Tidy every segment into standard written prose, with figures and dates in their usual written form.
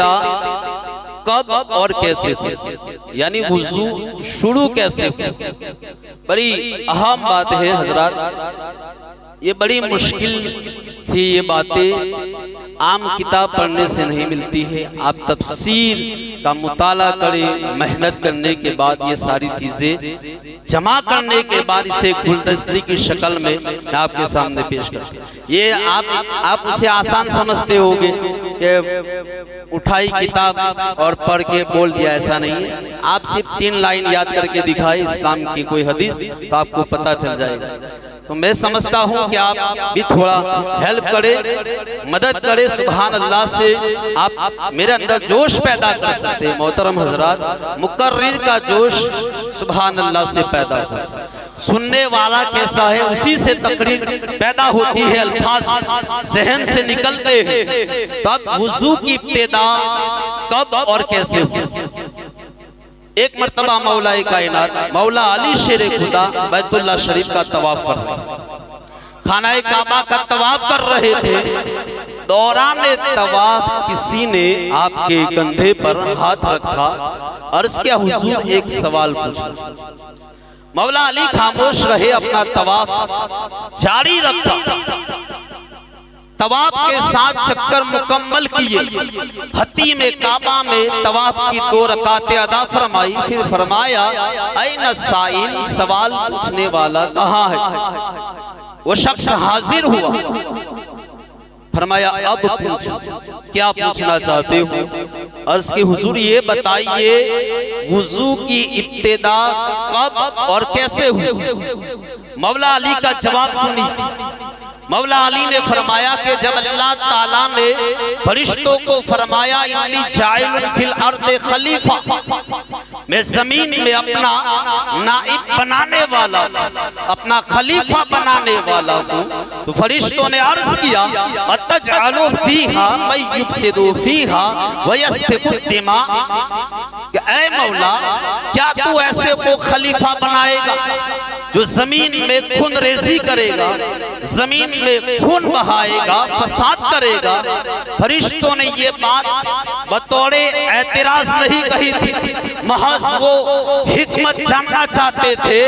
इब्तिदा कब और कैसे थे, यानी वुजू शुरू कैसे थे। बड़ी अहम बात है हजरात, ये बड़ी मुश्किल से ये बातें आम किताब पढ़ने से नहीं मिलती है। आप तफसीर का मुताला करें, मेहनत करने के बाद ये सारी चीजें जमा करने के बाद इसे गुलदस्ती की शक्ल में मैं आपके सामने पेश कर। ये आप उसे आसान समझते होंगे कि उठाई किताब और पढ़ के बोल दिया, ऐसा नहीं है। आप सिर्फ 3 लाइन याद करके दिखाए इस्लाम की कोई हदीस तो आपको पता चल जाएगा। तो मैं समझता हूँ कि आप भी थोड़ा हेल्प करें, मदद करें। सुभान अल्लाह से आप मेरे अंदर जोश पैदा कर सकते हैं। मोहतरम हजरात, मुकर्रिर का जोश सुभान अल्लाह से पैदा होता है। सुनने वाला कैसा है उसी से तकरीर पैदा होती है, अल्फाज जहन से निकलते हैं। तब वुजू की इब्तिदा कब और कैसे हुई। एक मर्तबा मौलाए कायनात मौला अली शेर खुदा बैतुल्लाह शरीफ का तवाफ कर रहे थे, खानाए काबा का तवाफ कर रहे थे। दौरान तवाफ किसी ने आपके कंधे पर हाथ रखा, अर्ज किया हुजूर एक सवाल पूछा। मौला अली खामोश रहे, अपना तवाफ जारी रखा। तवाफ के 7 चक्कर मुकम्मल किए, हती में काबा में तवाफ की 2 रकातें अदा फरमाई। फिर फरमाया ऐन साइल, सवाल पूछने वाला कहाँ है। वो शख्स हाजिर हुआ, फरमाया अब पूछो, क्या पूछना चाहते हो। अर्ज की हुजूर ये बताइए वुजू की इब्तिदा कब और कैसे हुई। मौला अली का जवाब सुनी। मौला अली ने फरमाया कि जब अल्लाह ताला ने फरिश्तों को फरमाया इन्नी जाइलुन फिल अर्द खलीफा, मैं जमीन में अपना नाइब बनाने वाला, अपना खलीफा बनाने वाला हूँ, तो फरिश्तों ने अर्ज किया अतजअलु फीहा मन युफसिदु फीहा व यस्फिकु दिमा, कि ऐ मौला क्या तू ऐसे को खलीफा बनाएगा जो जमीन में खून रेजी करेगा, जमीन में खून बहाएगा, फसाद करेगा। फरिश्तों ने ये बात बतौरे एतराज नहीं कही थी, महज वो हिकमत जानना चाहते थे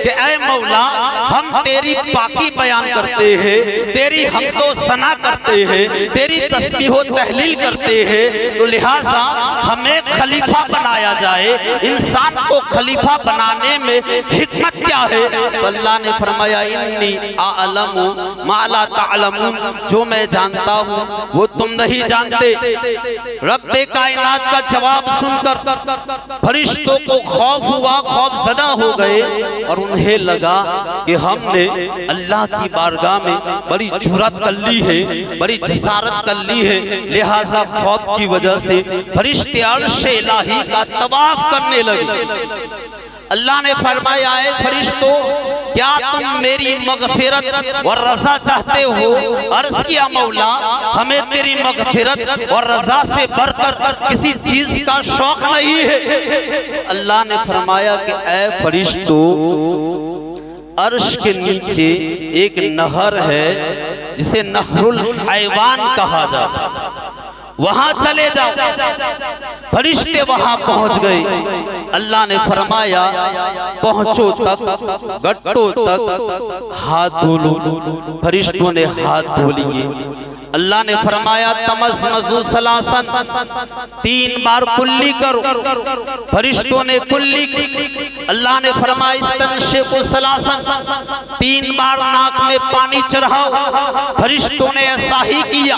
कि ऐ मौला हम तेरी पाकी बयान करते हैं, तेरी हमदो सना करते हैं, तेरी तस्बीह तहलील करते हैं, तो लिहाजा हमें खलीफा बनाया जाए। इंसान को खलीफा बनाने में हिकमत क्या है। अल्लाह ने फरमाया इन्नी आलमु मा ला तालमून, जो मैं जानता हूँ वो तुम नहीं जानते। रब्बे कायनात का जवाब सुनकर फरिश्तों को खौफ हुआ, खौफ ज़दा हो गए और उन्हें लगा कि हमने अल्लाह की बारगाह में बड़ी जुर्रत कर ली है, बड़ी जसारत कर ली है। लिहाजा खौफ की वजह से फरिश्ते अर्श इलाही का तवाफ करने लगे। अल्लाह ने फरमाया है फरिश्तों क्या तुम मेरी मगफिरत और रजा चाहते हो। अर्ज किया मौला हमें तेरी मगफिरत और रजा से बढ़कर किसी चीज का शौक नहीं है। अल्लाह ने फरमाया कि ऐ फरिश्तों अर्श के नीचे एक नहर है जिसे नहरुल हैवान कहा जाता है, वहां चले जाओ। फरिश्ते वहां पहुंच गए। अल्लाह ने फरमाया पहुंचो तक गट्टो तक हाथ धो लो। फरिश्तों ने हाथ धो लिए। अल्लाह ने फरमाया तमज़मज़ू सलासन, 3 बार कुल्ली करो। फरिश्तों ने कुल्ली की। अल्लाह ने फरमाया इस्तंशिक़ु सलासन, 3 बार नाक में पानी चढ़ाओ। फरिश्तों ने ऐसा ही किया।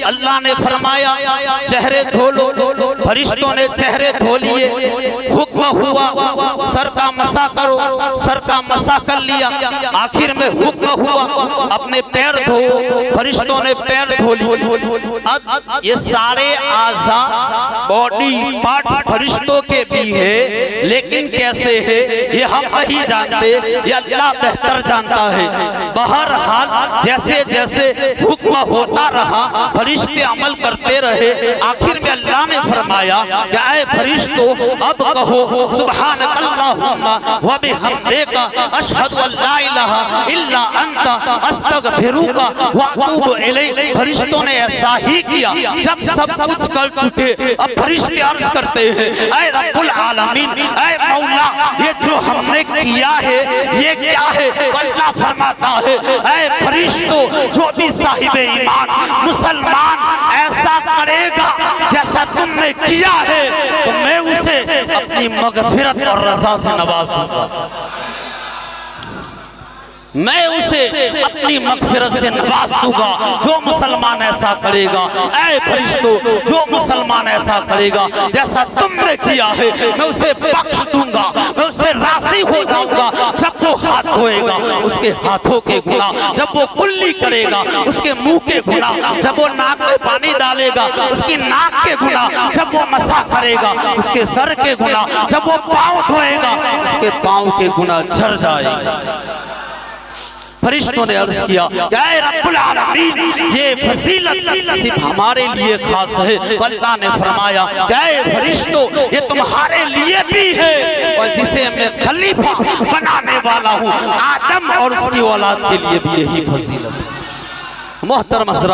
अल्लाह ने फरमाया चेहरे धो लो। फरिश्तों ने चेहरे धो लिए। हुक्म हुआ सर का मसा करो, सर का मसा कर लिया। आखिर में हुक्म हुआ अपने पैर धो। फरिश्तों ने पैर धो लिए। अब ये सारे आज़ा बॉडी पार्ट फरिश्तों के भी है, लेकिन कैसे है ये हम नहीं जानते, ये अल्लाह बेहतर जानता है। बहरहाल जैसे जैसे हुक्म होता रहा फरिश्ते अमल करते रहे। आखिर में अल्लाह ने फरमाया कि ऐ फरिश्तों अब कहो सुब्हानकल्लाहुम्मा व बिहम्दिका अशहदु अल्ला इलाहा इल्ला अंता अस्तगफिरुका व अतूबु इलैक। फरिश्तों ने ऐसा ही किया। जब सब कुछ कर चुके अब फरिश्ते अर्ज करते हैं ऐ रब्बुल आलमीन, ऐ मौला ये जो हमने किया है ये क्या है? अल्लाह फरमाता है ऐ फरिश्तों जो भी साहिब ईमान मुसलमान ऐसा करेगा जैसा तुमने किया है तो मैं उसे अपनी मगफिरत और रज़ा से नवाजूंगा, मैं उसे अपनी मगफिरत से नवाज दूंगा। जो मुसलमान ऐसा करेगा ऐ फरिश्तों जो मुसलमान ऐसा करेगा जैसा तुमने किया है मैं उसे बख्श दूंगा, मैं उससे राजी हो जाऊंगा। जब वो हाथ धोएगा उसके हाथों के गुनाह, जब वो कुल्ली करेगा उसके मुंह के गुनाह, जब वो नाक में पानी डालेगा उसकी नाक के गुनाह, जब वो मसा करेगा उसके सर के गुनाह, जब वो पाँव धोएगा उसके पाँव के गुनाह झड़ जाएगा। फरिश्तों ने अर्ज किया ऐ रब्बुल आलमीन ये फजीलत सिर्फ हमारे लिए खास है। अल्लाह ने फरमाया ऐ फरिश्तों ये तुम्हारे लिए भी है और जिसे मैं खलीफा बनाने वाला हूँ आदम और उसकी औलाद के लिए भी यही फजीलत है। मोहतरम हज़रात